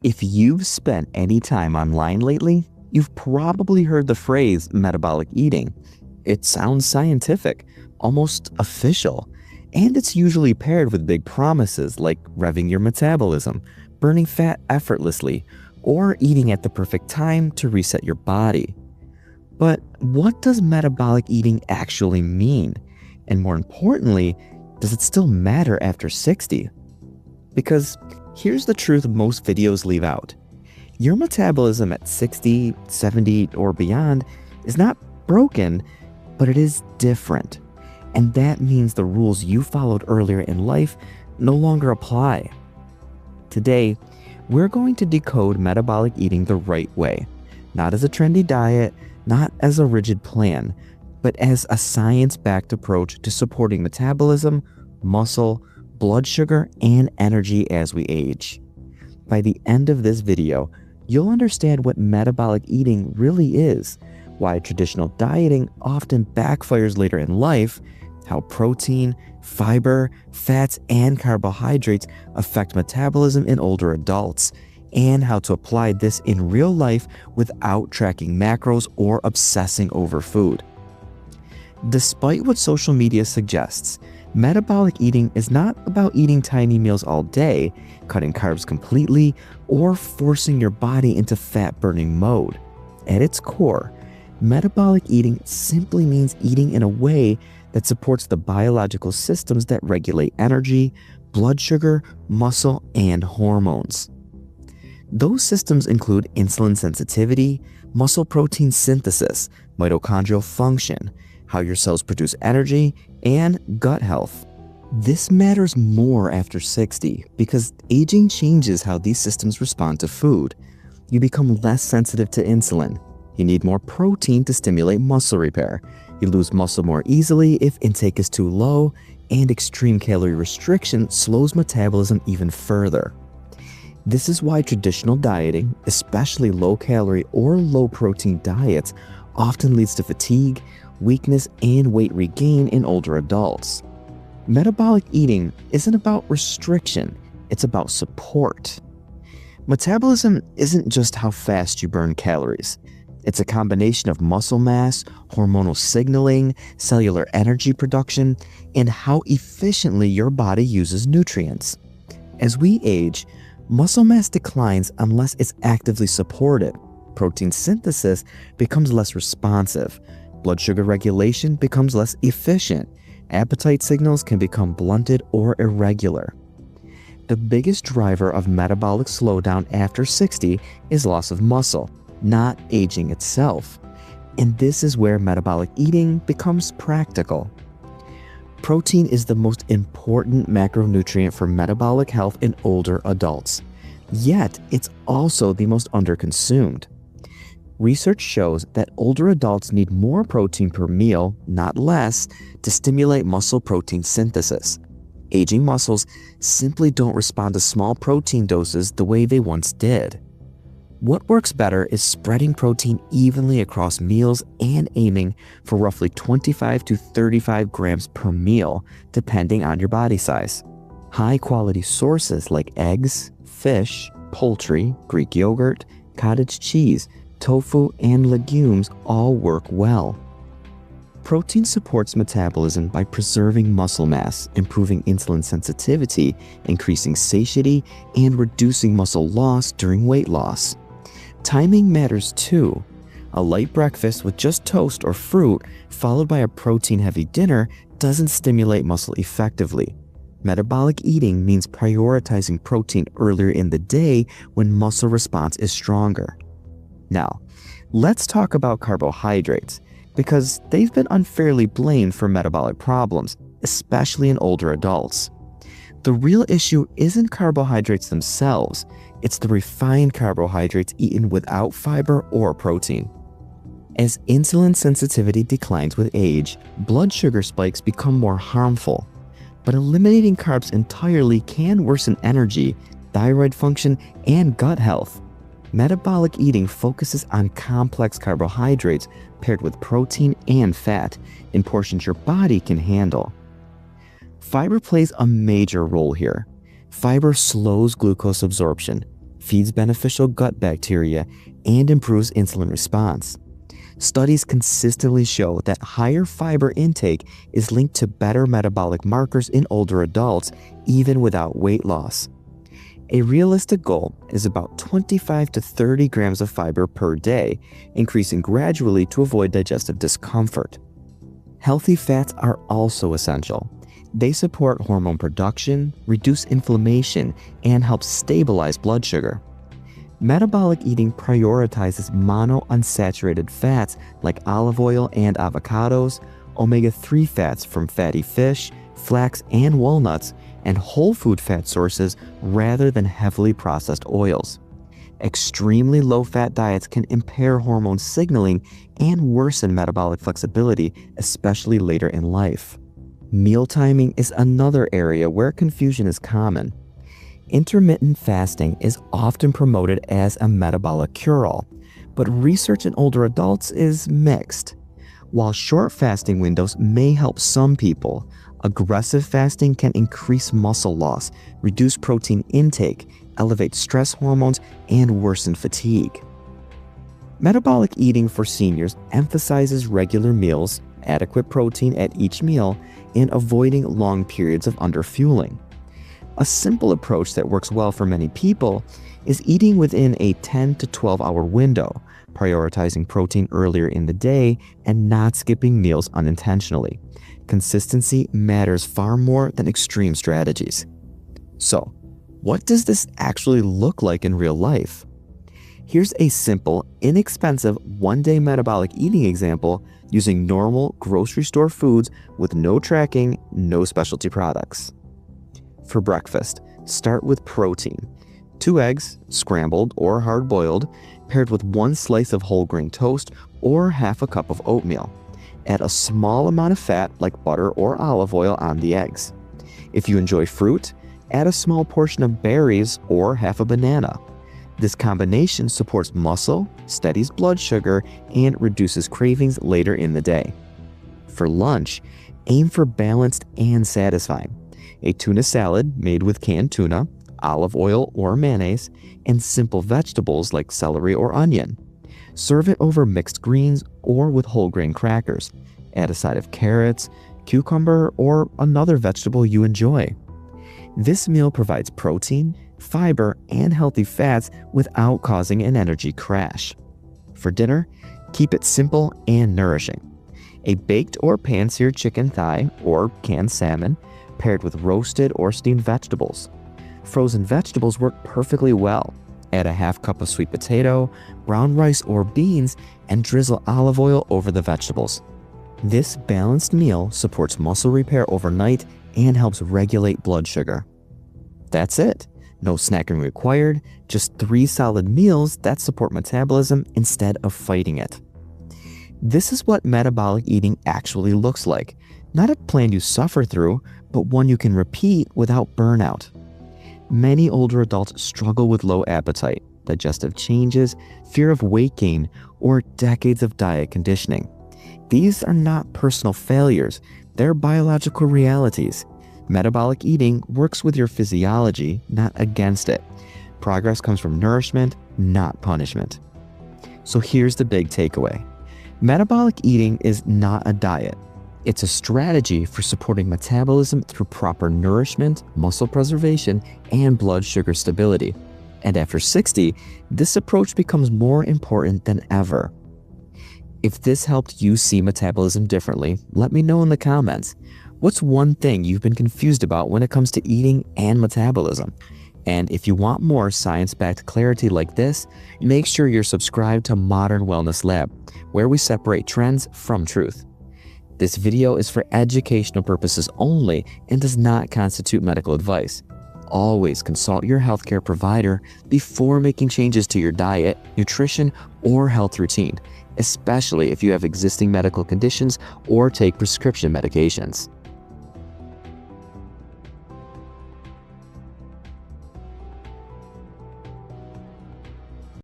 If you've spent any time online lately, you've probably heard the phrase metabolic eating. It sounds scientific, almost official, and it's usually paired with big promises like revving your metabolism, burning fat effortlessly, or eating at the perfect time to reset your body. But what does metabolic eating actually mean? And more importantly, does it still matter after 60? Because here's the truth most videos leave out. Your metabolism at 60, 70, or beyond is not broken, but it is different. And that means the rules you followed earlier in life no longer apply. Today, we're going to decode metabolic eating the right way, not as a trendy diet, not as a rigid plan, but as a science-backed approach to supporting metabolism, muscle, blood sugar, and energy as we age. By the end of this video, you'll understand what metabolic eating really is, why traditional dieting often backfires later in life, how protein, fiber, fats, and carbohydrates affect metabolism in older adults, and how to apply this in real life without tracking macros or obsessing over food. Despite what social media suggests, metabolic eating is not about eating tiny meals all day, cutting carbs completely, or forcing your body into fat-burning mode. At its core, metabolic eating simply means eating in a way that supports the biological systems that regulate energy, blood sugar, muscle, and hormones. Those systems include insulin sensitivity, muscle protein synthesis, mitochondrial function, how your cells produce energy, and gut health. This matters more after 60 because aging changes how these systems respond to food. You become less sensitive to insulin. You need more protein to stimulate muscle repair. You lose muscle more easily if intake is too low, and extreme calorie restriction slows metabolism even further. This is why traditional dieting, especially low-calorie or low-protein diets, often leads to fatigue, weakness, and weight regain in older adults. Metabolic eating isn't about restriction, it's about support. Metabolism isn't just how fast you burn calories. It's a combination of muscle mass, hormonal signaling, cellular energy production, and how efficiently your body uses nutrients. As we age, muscle mass declines unless it's actively supported. Protein synthesis becomes less responsive. Blood sugar regulation becomes less efficient. Appetite signals can become blunted or irregular. The biggest driver of metabolic slowdown after 60 is loss of muscle, not aging itself. And this is where metabolic eating becomes practical. Protein is the most important macronutrient for metabolic health in older adults. Yet, it's also the most underconsumed. Research shows that older adults need more protein per meal, not less, to stimulate muscle protein synthesis. Aging muscles simply don't respond to small protein doses the way they once did. What works better is spreading protein evenly across meals and aiming for roughly 25 to 35 grams per meal, depending on your body size. High-quality sources like eggs, fish, poultry, Greek yogurt, cottage cheese, tofu, and legumes all work well. Protein supports metabolism by preserving muscle mass, improving insulin sensitivity, increasing satiety, and reducing muscle loss during weight loss. Timing matters too. A light breakfast with just toast or fruit, followed by a protein-heavy dinner, doesn't stimulate muscle effectively. Metabolic eating means prioritizing protein earlier in the day when muscle response is stronger. Now, let's talk about carbohydrates, because they've been unfairly blamed for metabolic problems, especially in older adults. The real issue isn't carbohydrates themselves, it's the refined carbohydrates eaten without fiber or protein. As insulin sensitivity declines with age, blood sugar spikes become more harmful. But eliminating carbs entirely can worsen energy, thyroid function, and gut health. Metabolic eating focuses on complex carbohydrates paired with protein and fat in portions your body can handle. Fiber plays a major role here. Fiber slows glucose absorption. feeds beneficial gut bacteria, and improves insulin response. Studies consistently show that higher fiber intake is linked to better metabolic markers in older adults, even without weight loss. A realistic goal is about 25 to 30 grams of fiber per day, increasing gradually to avoid digestive discomfort. Healthy fats are also essential. They support hormone production, reduce inflammation, and help stabilize blood sugar. Metabolic eating prioritizes monounsaturated fats like olive oil and avocados, omega-3 fats from fatty fish, flax and walnuts, and whole food fat sources rather than heavily processed oils. Extremely low-fat diets can impair hormone signaling and worsen metabolic flexibility, especially later in life. Meal timing is another area where confusion is common. Intermittent fasting is often promoted as a metabolic cure-all, but research in older adults is mixed. While short fasting windows may help some people, aggressive fasting can increase muscle loss, reduce protein intake, elevate stress hormones, and worsen fatigue. Metabolic eating for seniors emphasizes regular meals, adequate protein at each meal, and avoiding long periods of underfueling. A simple approach that works well for many people is eating within a 10 to 12-hour window, prioritizing protein earlier in the day and not skipping meals unintentionally. Consistency matters far more than extreme strategies. So, what does this actually look like in real life? Here's a simple, inexpensive one-day metabolic eating example using normal grocery store foods with no tracking, no specialty products. For breakfast, start with protein. 2 eggs, scrambled or hard-boiled, paired with 1 slice of whole grain toast or half a cup of oatmeal. Add a small amount of fat like butter or olive oil on the eggs. If you enjoy fruit, add a small portion of berries or half a banana. This combination supports muscle, steadies blood sugar, and reduces cravings later in the day. For lunch, aim for balanced and satisfying. A tuna salad made with canned tuna, olive oil or mayonnaise, and simple vegetables like celery or onion. Serve it over mixed greens or with whole grain crackers. Add a side of carrots, cucumber, or another vegetable you enjoy. This meal provides protein, fiber, and healthy fats without causing an energy crash. For dinner, keep it simple and nourishing. A baked or pan-seared chicken thigh or canned salmon, paired with roasted or steamed vegetables. Frozen vegetables work perfectly well. Add a half cup of sweet potato, brown rice or beans, and drizzle olive oil over the vegetables. This balanced meal supports muscle repair overnight and helps regulate blood sugar. That's it. No snacking required, just 3 solid meals that support metabolism instead of fighting it. This is what metabolic eating actually looks like. Not a plan you suffer through, but one you can repeat without burnout. Many older adults struggle with low appetite, digestive changes, fear of weight gain, or decades of diet conditioning. These are not personal failures, they're biological realities. Metabolic eating works with your physiology, not against it. Progress comes from nourishment, not punishment. So here's the big takeaway. Metabolic eating is not a diet. It's a strategy for supporting metabolism through proper nourishment, muscle preservation, and blood sugar stability. And after 60, this approach becomes more important than ever. If this helped you see metabolism differently, let me know in the comments. What's one thing you've been confused about when it comes to eating and metabolism? And if you want more science-backed clarity like this, make sure you're subscribed to Modern Wellness Lab, where we separate trends from truth. This video is for educational purposes only and does not constitute medical advice. Always consult your healthcare provider before making changes to your diet, nutrition, or health routine, especially if you have existing medical conditions or take prescription medications.